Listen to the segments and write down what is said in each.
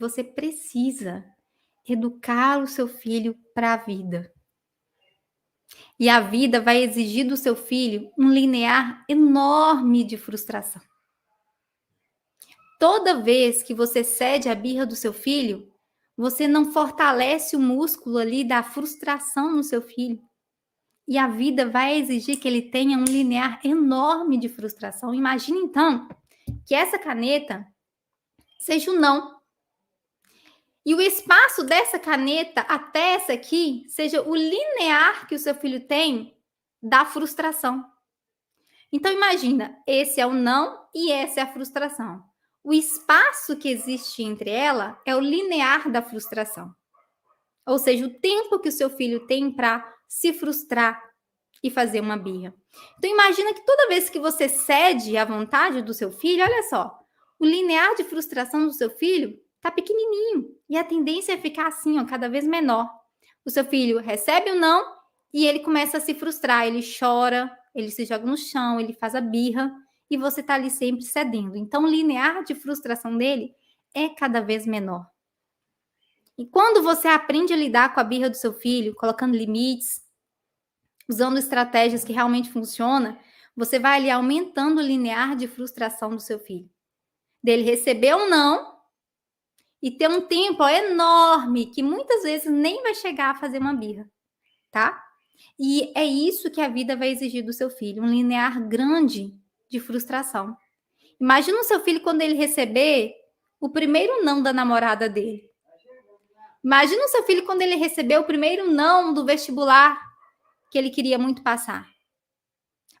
você precisa educar o seu filho para a vida. E a vida vai exigir do seu filho um linear enorme de frustração. Toda vez que você cede a birra do seu filho, você não fortalece o músculo ali da frustração no seu filho. E a vida vai exigir que ele tenha um linear enorme de frustração. Imagine então que essa caneta seja o não. E o espaço dessa caneta até essa aqui seja o linear que o seu filho tem da frustração. Então imagina, esse é o não e essa é a frustração. O espaço que existe entre ela é o linear da frustração. Ou seja, o tempo que o seu filho tem para se frustrar e fazer uma birra. Então imagina que toda vez que você cede à vontade do seu filho, olha só, o linear de frustração do seu filho tá pequenininho e a tendência é ficar assim, ó, cada vez menor. O seu filho recebe o não e ele começa a se frustrar, ele chora, ele se joga no chão, ele faz a birra e você tá ali sempre cedendo. Então o linear de frustração dele é cada vez menor. E quando você aprende a lidar com a birra do seu filho, colocando limites, usando estratégias que realmente funcionam, você vai ali aumentando o linear de frustração do seu filho. Dele receber um não e ter um tempo enorme que muitas vezes nem vai chegar a fazer uma birra, tá? E é isso que a vida vai exigir do seu filho, um linear grande de frustração. Imagina o seu filho quando ele receber o primeiro não da namorada dele. Imagina o seu filho quando ele receber o primeiro não do vestibular que ele queria muito passar.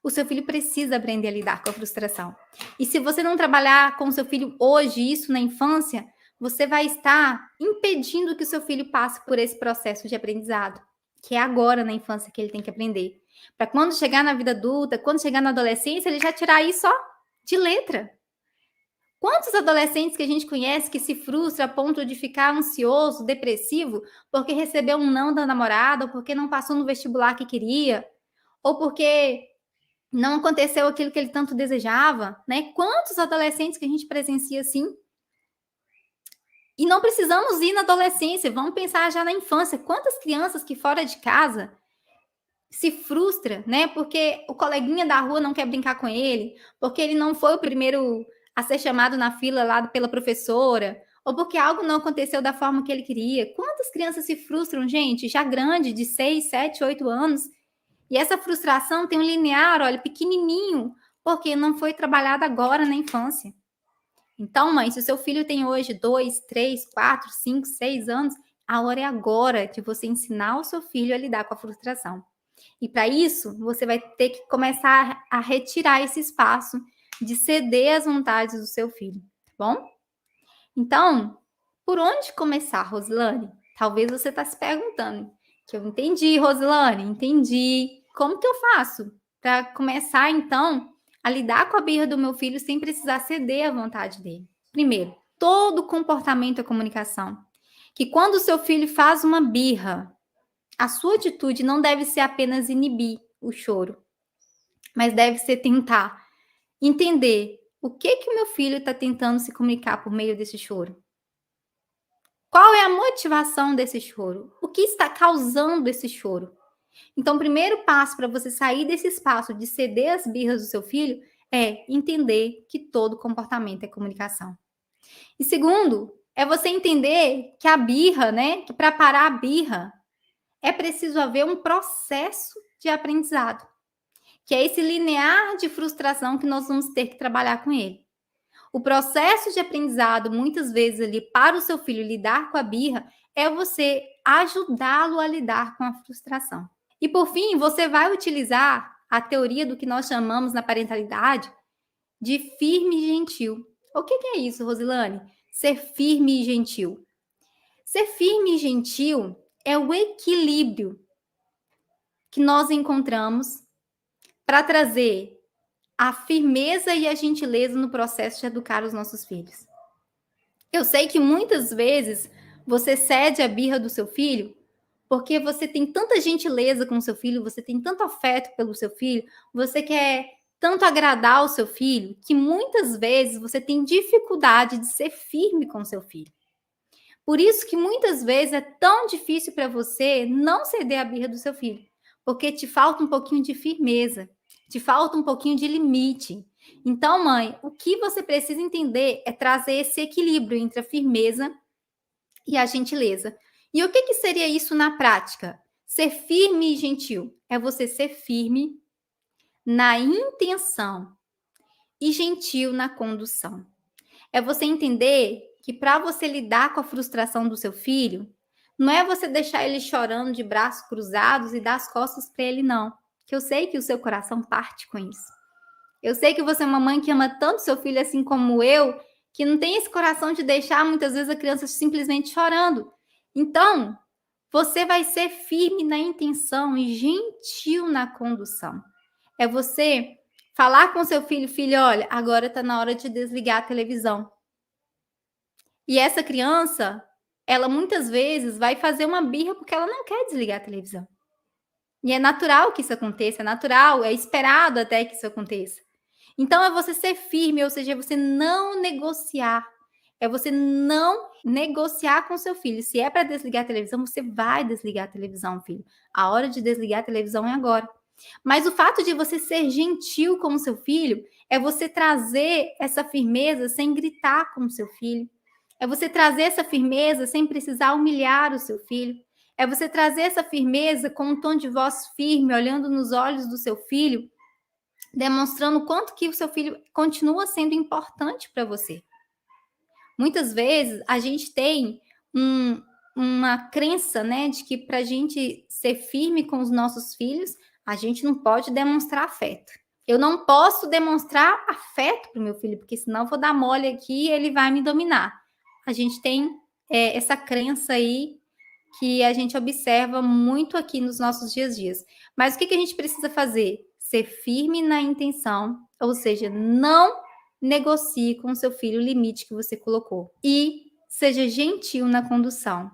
O seu filho precisa aprender a lidar com a frustração. E se você não trabalhar com o seu filho hoje, isso na infância, você vai estar impedindo que o seu filho passe por esse processo de aprendizado, que é agora na infância que ele tem que aprender. Para quando chegar na vida adulta, quando chegar na adolescência, ele já tirar isso ó, de letra. Quantos adolescentes que a gente conhece que se frustra a ponto de ficar ansioso, depressivo, porque recebeu um não da namorada, ou porque não passou no vestibular que queria, ou porque não aconteceu aquilo que ele tanto desejava, né? Quantos adolescentes que a gente presencia assim? E não precisamos ir na adolescência, vamos pensar já na infância. Quantas crianças que fora de casa se frustra, né? Porque o coleguinha da rua não quer brincar com ele, porque ele não foi o primeiro a ser chamado na fila lá pela professora, ou porque algo não aconteceu da forma que ele queria. Quantas crianças se frustram, gente, já grande, de 6, 7, 8 anos, e essa frustração tem um linear, olha, pequenininho, porque não foi trabalhada agora na infância. Então, mãe, se o seu filho tem hoje 2, 3, 4, 5, 6 anos, a hora é agora de você ensinar o seu filho a lidar com a frustração. E para isso, você vai ter que começar a retirar esse espaço de ceder às vontades do seu filho, tá bom? Então, por onde começar, Rosilane? Talvez você está se perguntando. Que eu entendi, Rosilane, entendi. Como que eu faço para começar, então, a lidar com a birra do meu filho sem precisar ceder à vontade dele? Primeiro, todo comportamento é comunicação. Que quando o seu filho faz uma birra, a sua atitude não deve ser apenas inibir o choro, mas deve ser tentar entender o que o meu filho está tentando se comunicar por meio desse choro. Qual é a motivação desse choro? O que está causando esse choro? Então, o primeiro passo para você sair desse espaço de ceder às birras do seu filho é entender que todo comportamento é comunicação. E segundo, é você entender que a birra, né, que para parar a birra, é preciso haver um processo de aprendizado, que é esse linear de frustração que nós vamos ter que trabalhar com ele. O processo de aprendizado, muitas vezes ali, para o seu filho lidar com a birra, é você ajudá-lo a lidar com a frustração. E por fim, você vai utilizar a teoria do que nós chamamos na parentalidade de firme e gentil. O que é isso, Rosilane? Ser firme e gentil. Ser firme e gentil é o equilíbrio que nós encontramos para trazer a firmeza e a gentileza no processo de educar os nossos filhos. Eu sei que muitas vezes você cede a birra do seu filho porque você tem tanta gentileza com o seu filho, você tem tanto afeto pelo seu filho, você quer tanto agradar o seu filho, que muitas vezes você tem dificuldade de ser firme com o seu filho. Por isso que muitas vezes é tão difícil para você não ceder à birra do seu filho, porque te falta um pouquinho de firmeza, te falta um pouquinho de limite. Então, mãe, o que você precisa entender é trazer esse equilíbrio entre a firmeza e a gentileza. E o que, que seria isso na prática? Ser firme e gentil é você ser firme na intenção e gentil na condução. É você entender que para você lidar com a frustração do seu filho, não é você deixar ele chorando de braços cruzados e dar as costas para ele, não. Que eu sei que o seu coração parte com isso. Eu sei que você é uma mãe que ama tanto seu filho assim como eu, que não tem esse coração de deixar muitas vezes a criança simplesmente chorando. Então, você vai ser firme na intenção e gentil na condução. É você falar com seu filho, filho, olha, agora está na hora de desligar a televisão. E essa criança, ela muitas vezes vai fazer uma birra porque ela não quer desligar a televisão. E é natural que isso aconteça, é natural, é esperado até que isso aconteça. Então, é você ser firme, ou seja, é você não negociar. É você não negociar com seu filho. Se é para desligar a televisão, você vai desligar a televisão, filho. A hora de desligar a televisão é agora. Mas o fato de você ser gentil com o seu filho é você trazer essa firmeza sem gritar com o seu filho. É você trazer essa firmeza sem precisar humilhar o seu filho. É você trazer essa firmeza com um tom de voz firme, olhando nos olhos do seu filho, demonstrando o quanto que o seu filho continua sendo importante para você. Muitas vezes a gente tem uma crença, né, de que para a gente ser firme com os nossos filhos, a gente não pode demonstrar afeto. Eu não posso demonstrar afeto para o meu filho, porque senão eu vou dar mole aqui e ele vai me dominar. A gente tem essa crença aí que a gente observa muito aqui nos nossos dias a dias. Mas o que a gente precisa fazer? Ser firme na intenção, ou seja, não negocie com o seu filho o limite que você colocou. E seja gentil na condução.